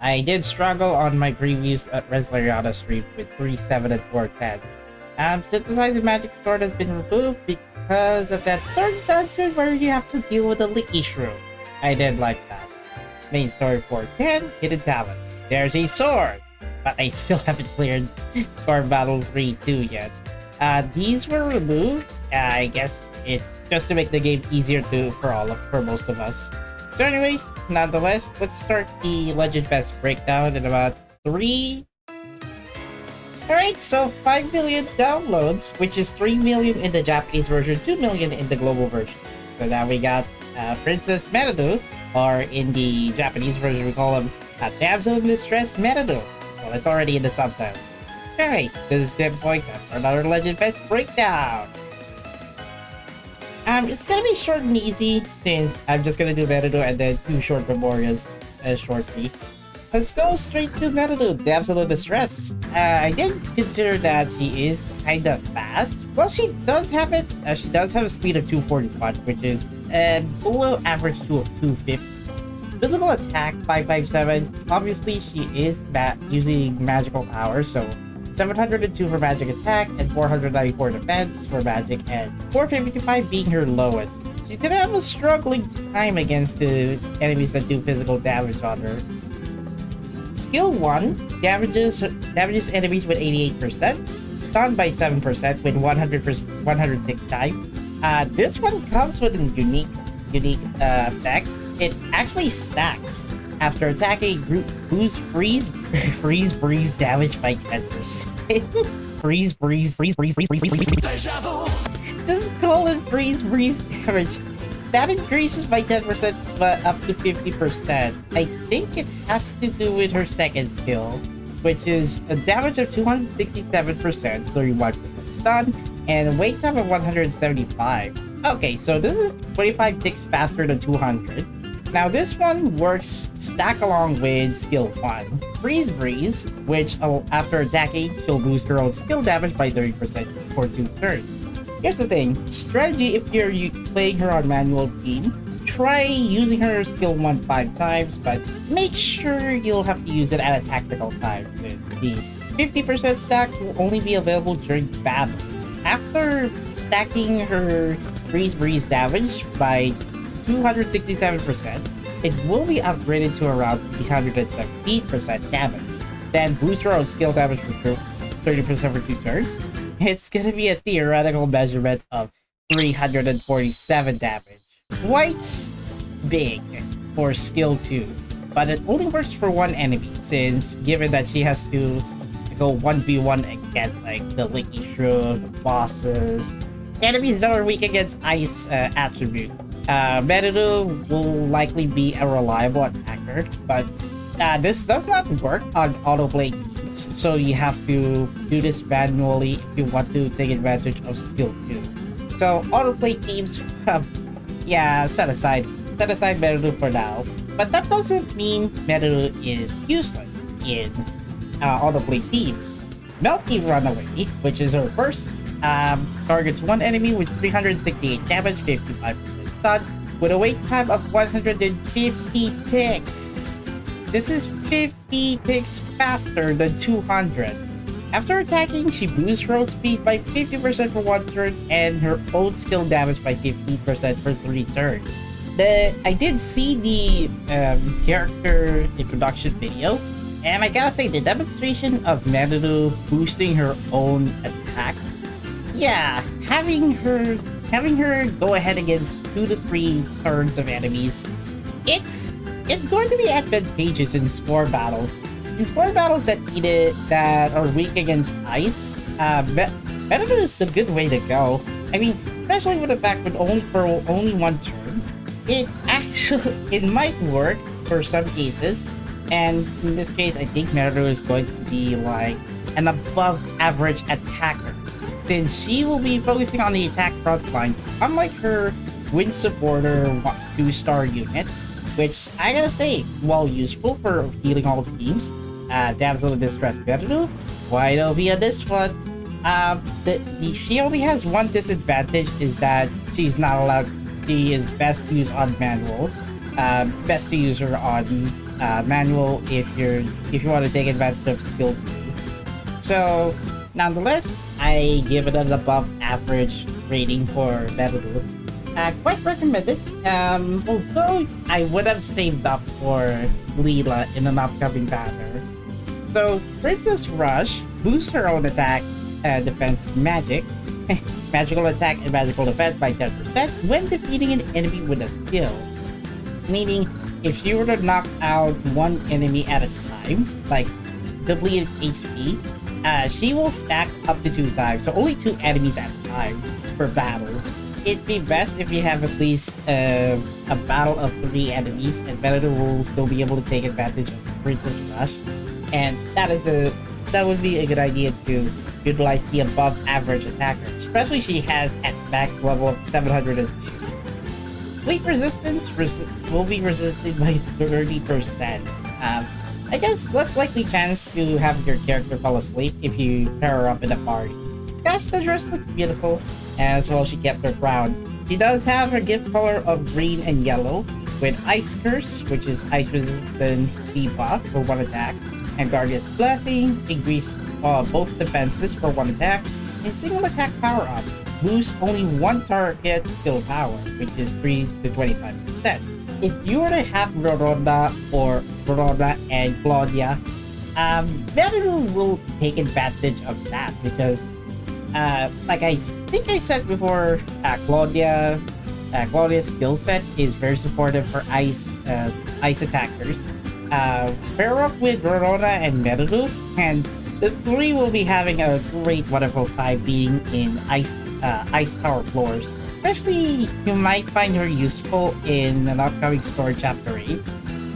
I did struggle on my previews at Resleriana stream with 3.7 and 4.10. Synthesizer Magic Sword has been removed because of that certain dungeon where you have to deal with a Licky Shrew. I did like that. Main story 4.10, Hidden Talent. There's a sword, but I still haven't cleared Sword Battle 3.2 yet. These were removed, I guess it just to make the game easier for most of us. So anyway, nonetheless, let's start the Legend Fes Breakdown in about 3. Alright, so 5 million downloads, which is 3 million in the Japanese version, 2 million in the global version. So now we got Princess Meruru, or in the Japanese version we call him Damsel in Distress Meruru. Well, it's already in the subtitle. Alright, this is 10 point time for another Legend Fes Breakdown. It's gonna be short and easy since I'm just gonna do Meruru and then 2 short Memorias shortly. Let's go straight to Meruru, Damsel in Distress. I did consider that she is kinda fast. Well, she does have it. She does have a speed of 241, which is below average to 250. Physical attack 557. Obviously, she is using magical powers, so 702 for magic attack and 494 defense for magic, and 455 being her lowest. She's gonna have a struggling time against the enemies that do physical damage on her. Skill 1 damages enemies with 88%, stunned by 7% with 100 tick time. This one comes with a unique effect. It actually stacks. After attacking group, boost freeze breeze damage by 10%. freeze breeze. Just call it freeze breeze damage. That increases by 10% but up to 50%. I think it has to do with her second skill, which is a damage of 267%, 31% stun, and a wait time of 175. Okay, so this is 25 ticks faster than 200. Now this one works stack along with skill 1, Freeze Breeze, which after attacking, she'll boost her own skill damage by 30% for 2 turns. Here's the thing, strategy if you're playing her on manual team, try using her skill 1 5 times, but make sure you'll have to use it at a tactical time since the 50% stack will only be available during battle. After stacking her Freeze Breeze damage by 267%, it will be upgraded to around 317% damage. Then boost her own skill damage for 30% for 2 turns. It's gonna be a theoretical measurement of 347 damage. Quite big for skill 2, but it only works for one enemy since given that she has to go 1v1 against like the Licky Shrew, the bosses, enemies that are weak against ice attribute. Meruru will likely be a reliable attacker, but this does not work on autoplay teams, so you have to do this manually if you want to take advantage of skill 2. So autoplay teams, yeah, set aside Meruru for now, but that doesn't mean Meruru is useless in autoplay teams. Melty Runaway, which is her first, targets one enemy with 368 damage, 55% stun, with a wait time of 150 ticks. This is 50 ticks faster than 200. After attacking, she boosts her own speed by 50% for 1 turn and her own skill damage by 50% for 3 turns. I did see the character introduction video, and I gotta say the demonstration of Meruru boosting her own attack, yeah, having her go ahead against 2 to 3 turns of enemies, it's going to be advantageous in spore battles. In spore battles that are weak against ice, Meruru is the good way to go. I mean, especially with the fact with only 1 turn, it might work for some cases. And in this case, I think Meruru is going to be like an above average attacker, since she will be focusing on the attack front lines, unlike her Wind Supporter 2-star unit, which I gotta say, while useful for healing all teams, Damsel in Distress Meruru, wide OP on this one. She only has one disadvantage, is that she is best used on manual. Best to use her on manual if you want to take advantage of skill 2. So nonetheless, I give it an above average rating for Meruru. Quite recommended. Although I would have saved up for Leela in an upcoming banner. So Princess Rush boosts her own attack, defense, magic, magical attack and magical defense by 10% when defeating an enemy with a skill. Meaning, if she were to knock out one enemy at a time, like deplete its HP, she will stack up to 2 times, so only 2 enemies at a time per battle. It'd be best if you have at least a battle of 3 enemies, and Meruru will still be able to take advantage of Princess Rush. And that would be a good idea to utilize the above average attacker, especially she has at max level of 702. Sleep resistance will be resisted by 30%. I guess less likely chance to have your character fall asleep if you pair her up in a party. Gosh, the dress looks beautiful, as well she kept her crown. She does have her gift color of green and yellow, with Ice Curse, which is Ice Resistant debuff for 1 attack, and Guardian's Blessing, increase both defenses for 1 attack, and single attack power up, boosts only 1 target skill power, which is 3 to 25%. If you were to have Rorona and Claudia, Meruru will take advantage of that because, like I think I said before, Claudia's skill set is very supportive for ice attackers. Pair up with Rorona and Meruru, and the 3 will be having a great wonderful time being in ice tower floors. Especially, you might find her useful in an upcoming story chapter 8.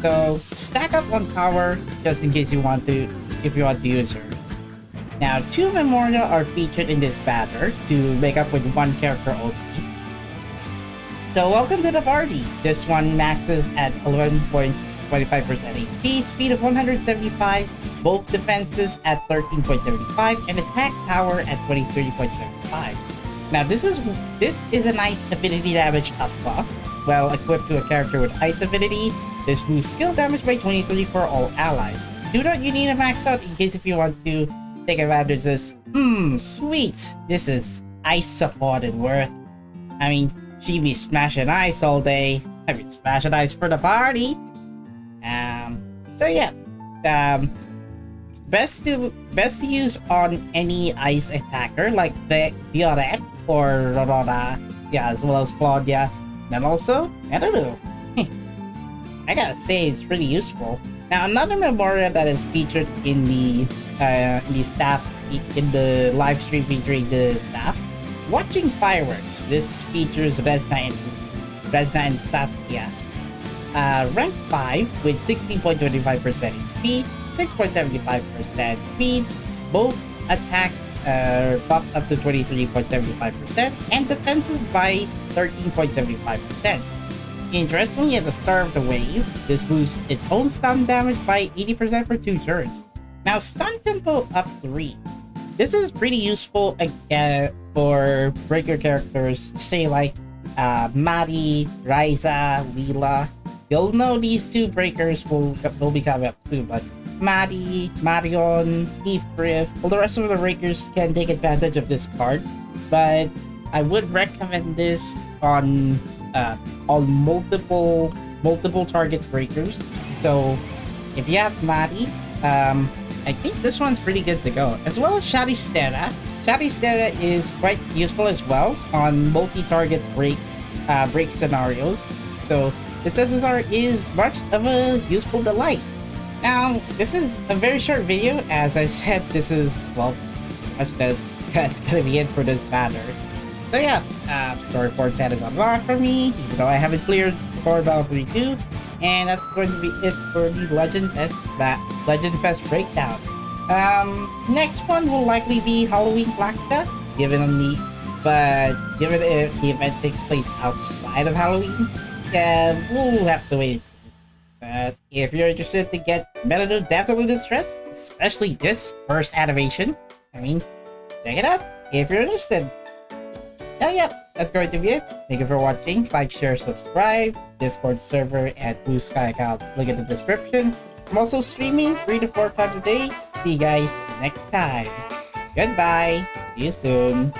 So stack up on power just in case you want to use her. Now, 2 Memoria are featured in this banner to make up with 1 character only. So welcome to the party. This one maxes at 11.25% HP, speed of 175, both defenses at 13.75, and attack power at 23.75. Now this is a nice affinity damage up buff. Well equipped to a character with ice affinity, this boosts skill damage by 23 for all allies. Do not you need a max out in case if you want to take advantage of this. Sweet! This is ice supported worth. I mean, she be smashing ice all day. I mean, smashing ice for the party. So yeah. Best to use on any ice attacker like Violet or Rorona, as well as Claudia, and also Meruru. I gotta say, it's pretty useful. Now, another Memoria that is featured in the live stream featuring the staff, watching fireworks. This features Resna and Saskia. Rank 5 with 16.25% HP, 6.75% speed, both attack buffed up to 23.75%, and defenses by 13.75%. Interestingly, at the start of the wave, this boosts its own stun damage by 80% for 2 turns. Now, stun tempo up 3. This is pretty useful for breaker characters, say like Mari, Ryza, Leela. You'll know these 2 breakers will be coming up soon, but Mari, Marion, Heathcliff, all the rest of the breakers can take advantage of this card, but I would recommend this on multiple target breakers. So if you have Mari, I think this one's pretty good to go. As well as Shatistera. Shatistera is quite useful as well on multi-target break scenarios. So this SSR is much of a useful delight. Now, this is a very short video. As I said, this is, well, pretty much that's gonna be it for this banner. So yeah, story 410 is unlocked for me, even though I haven't cleared Core Battle 32. And that's going to be it for the Legend Fes Breakdown. Next one will likely be Halloween Black Death, given if the event takes place outside of Halloween, we'll have to wait and see. But if you're interested to get Meruru definitely distressed, especially this first animation, I mean, check it out if you're interested. Now, yeah, that's going to be it. Thank you for watching. Like, share, subscribe. Discord server and Blue Sky account. Link in the description. I'm also streaming 3 to 4 times a day. See you guys next time. Goodbye. See you soon.